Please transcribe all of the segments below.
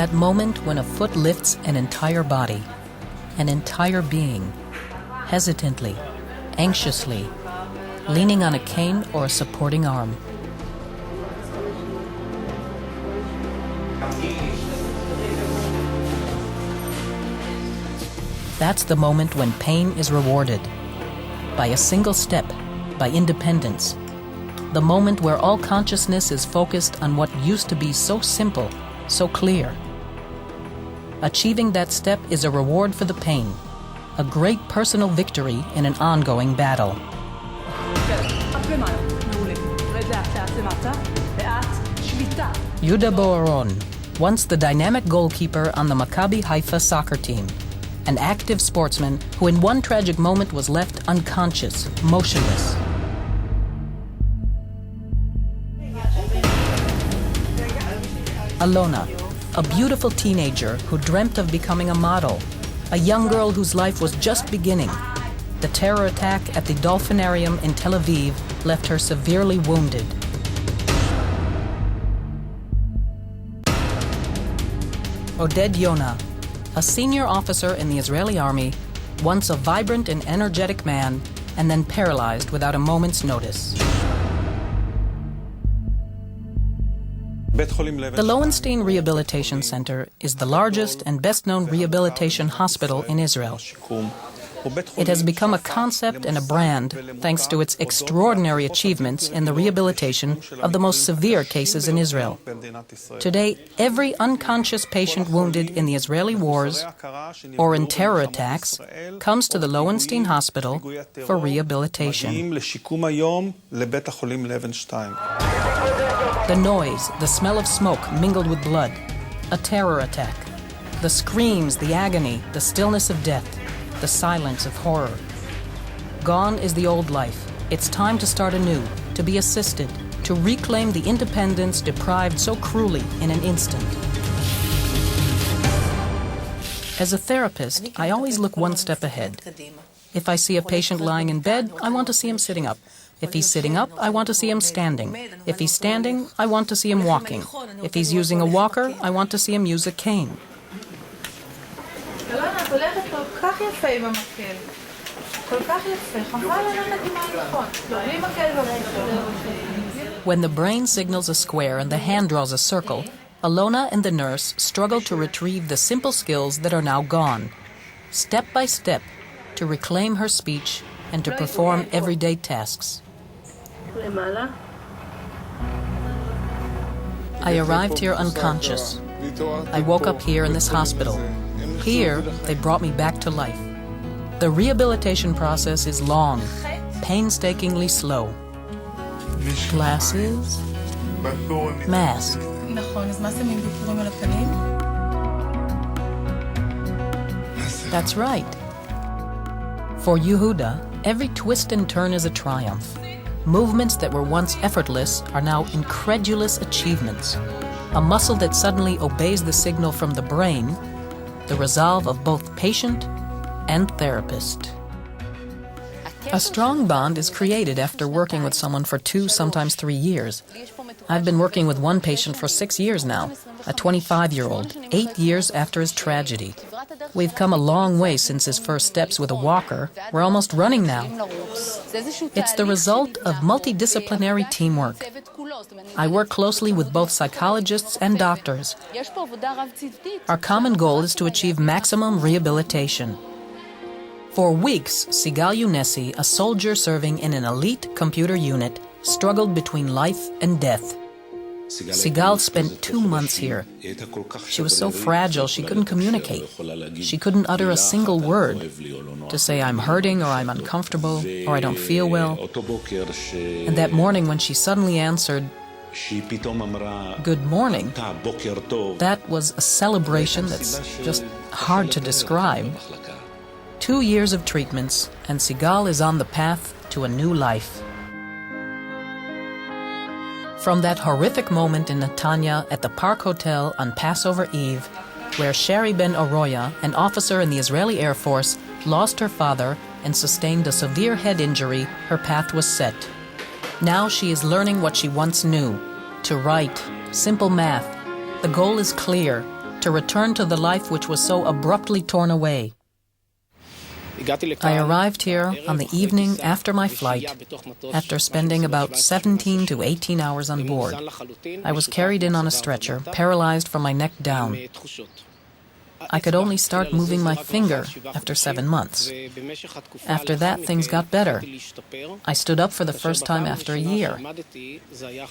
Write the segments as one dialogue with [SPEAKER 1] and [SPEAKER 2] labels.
[SPEAKER 1] that moment when a foot lifts an entire body, an entire being, hesitantly, anxiously, leaning on a cane or a supporting arm. That's the moment when pain is rewarded. By a single step, by independence. The moment where all consciousness is focused on what used to be so simple, so clear. Achieving that step is a reward for the pain, a great personal victory in an ongoing battle. Yuda Boaron, once the dynamic goalkeeper on the Maccabi Haifa soccer team, an active sportsman who in one tragic moment was left unconscious, motionless. Alona, a beautiful teenager who dreamt of becoming a model, a young girl whose life was just beginning. The terror attack at the Dolphinarium in Tel Aviv left her severely wounded. Oded Yona, a senior officer in the Israeli army, once a vibrant and energetic man, and then paralyzed without a moment's notice. The Loewenstein Rehabilitation Center is the largest and best-known rehabilitation hospital in Israel. It has become a concept and a brand thanks to its extraordinary achievements in the rehabilitation of the most severe cases in Israel. Today, every unconscious patient wounded in the Israeli wars or in terror attacks comes to the Loewenstein Hospital for rehabilitation. The noise, the smell of smoke mingled with blood, a terror attack, the screams, the agony, the stillness of death, the silence of horror. Gone is the old life. It's time to start anew, to be assisted, to reclaim the independence deprived so cruelly in an instant. As a therapist, I always look one step ahead. If I see a patient lying in bed, I want to see him sitting up. If he's sitting up, I want to see him standing. If he's standing, I want to see him walking. If he's using a walker, I want to see him use a cane. When the brain signals a square and the hand draws a circle, Alona and the nurse struggle to retrieve the simple skills that are now gone, step by step, to reclaim her speech and to perform everyday tasks. I arrived here unconscious. I woke up here in this hospital. Here, they brought me back to life. The rehabilitation process is long, painstakingly slow. Glasses, mask. That's right. For Yehuda, every twist and turn is a triumph. Movements that were once effortless are now incredulous achievements. A muscle that suddenly obeys the signal from the brain, the resolve of both patient and therapist. A strong bond is created after working with someone for 2, sometimes 3 years. I've been working with one patient for 6 years now, a 25-year-old, 8 years after his tragedy. We've come a long way since his first steps with a walker. We're almost running now. It's the result of multidisciplinary teamwork. I work closely with both psychologists and doctors. Our common goal is to achieve maximum rehabilitation. For weeks, Sigal Younesi, a soldier serving in an elite computer unit, struggled between life and death. Sigal spent 2 months here. She was so fragile she couldn't communicate. She couldn't utter a single word to say, "I'm hurting," or "I'm uncomfortable," or "I don't feel well." And that morning when she suddenly answered, "Good morning," that was a celebration that's just hard to describe. 2 years of treatments, and Sigal is on the path to a new life. From that horrific moment in Netanya at the Park Hotel on Passover Eve, where Shari Ben Oroya, an officer in the Israeli Air Force, lost her father and sustained a severe head injury, her path was set. Now she is learning what she once knew, to write, simple math. The goal is clear, to return to the life which was so abruptly torn away. I arrived here on the evening after my flight, after spending about 17 to 18 hours on board. I was carried in on a stretcher, paralyzed from my neck down. I could only start moving my finger after 7 months. After that, things got better. I stood up for the first time after a year.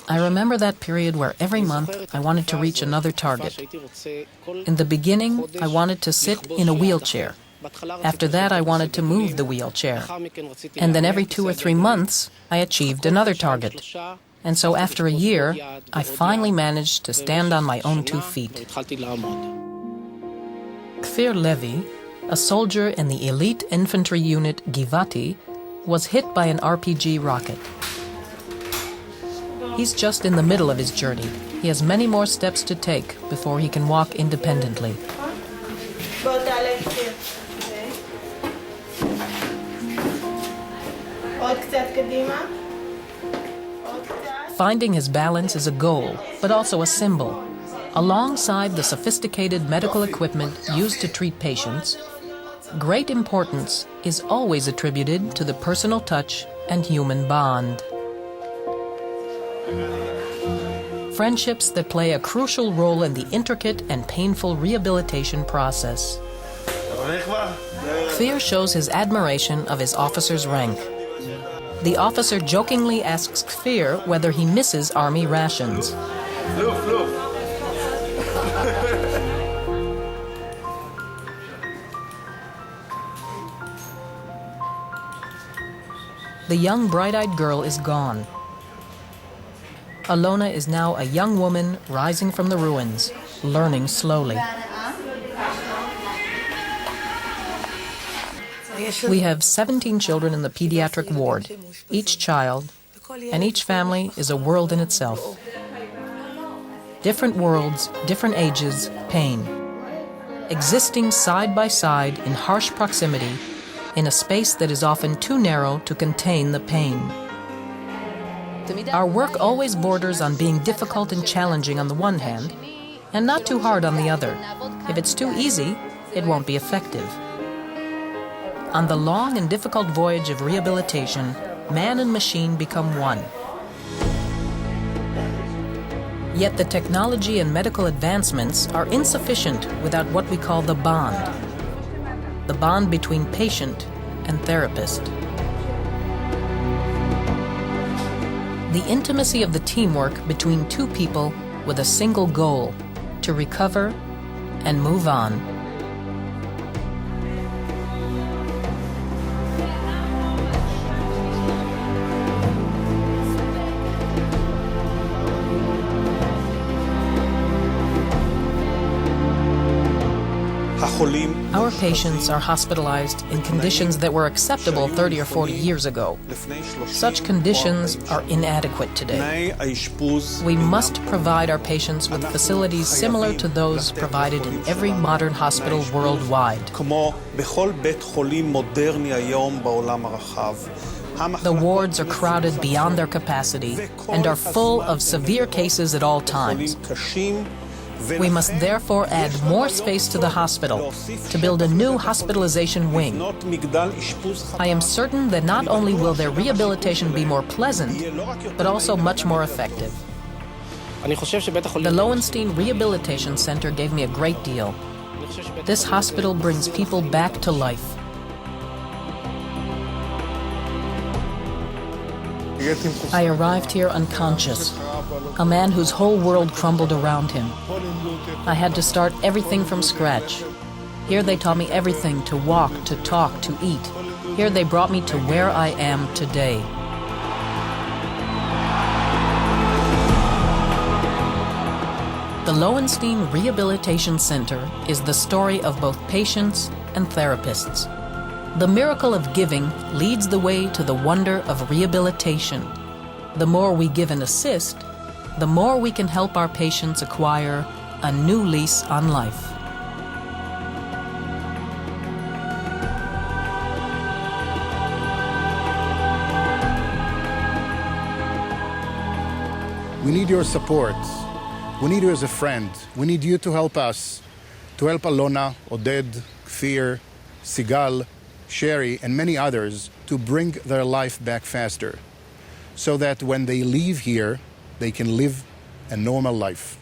[SPEAKER 1] I remember that period where every month I wanted to reach another target. In the beginning, I wanted to sit in a wheelchair. After that, I wanted to move the wheelchair. And then every 2 or 3 months, I achieved another target. And so after a year, I finally managed to stand on my own 2 feet. Kfir Levy, a soldier in the elite infantry unit Givati, was hit by an RPG rocket. He's just in the middle of his journey. He has many more steps to take before he can walk independently. Finding his balance is a goal, but also a symbol. Alongside the sophisticated medical equipment used to treat patients, great importance is always attributed to the personal touch and human bond. Friendships that play a crucial role in the intricate and painful rehabilitation process. Kfir shows his admiration of his officer's rank. The officer jokingly asks Kfir whether he misses army rations. The young bright-eyed girl is gone. Alona is now a young woman rising from the ruins, learning slowly. We have 17 children in the pediatric ward. Each child and each family is a world in itself. Different worlds, different ages, pain. Existing side by side in harsh proximity, in a space that is often too narrow to contain the pain. Our work always borders on being difficult and challenging on the one hand, and not too hard on the other. If it's too easy, it won't be effective. On the long and difficult voyage of rehabilitation, man and machine become one. Yet the technology and medical advancements are insufficient without what we call the bond between patient and therapist. The intimacy of the teamwork between 2 people with a single goal, to recover and move on. Our patients are hospitalized in conditions that were acceptable 30 or 40 years ago. Such conditions are inadequate today. We must provide our patients with facilities similar to those provided in every modern hospital worldwide. The wards are crowded beyond their capacity and are full of severe cases at all times. We must therefore add more space to the hospital to build a new hospitalization wing. I am certain that not only will their rehabilitation be more pleasant, but also much more effective. The Loewenstein Rehabilitation Center gave me a great deal. This hospital brings people back to life. I arrived here unconscious, a man whose whole world crumbled around him. I had to start everything from scratch. Here they taught me everything, to walk, to talk, to eat. Here they brought me to where I am today. The Loewenstein Rehabilitation Center is the story of both patients and therapists. The miracle of giving leads the way to the wonder of rehabilitation. The more we give and assist, the more we can help our patients acquire a new lease on life.
[SPEAKER 2] We need your support. We need you as a friend. We need you to help us to help Alona, Oded, Kfir, Sigal, Sherry, and many others to bring their life back faster, so that when they leave here, they can live a normal life.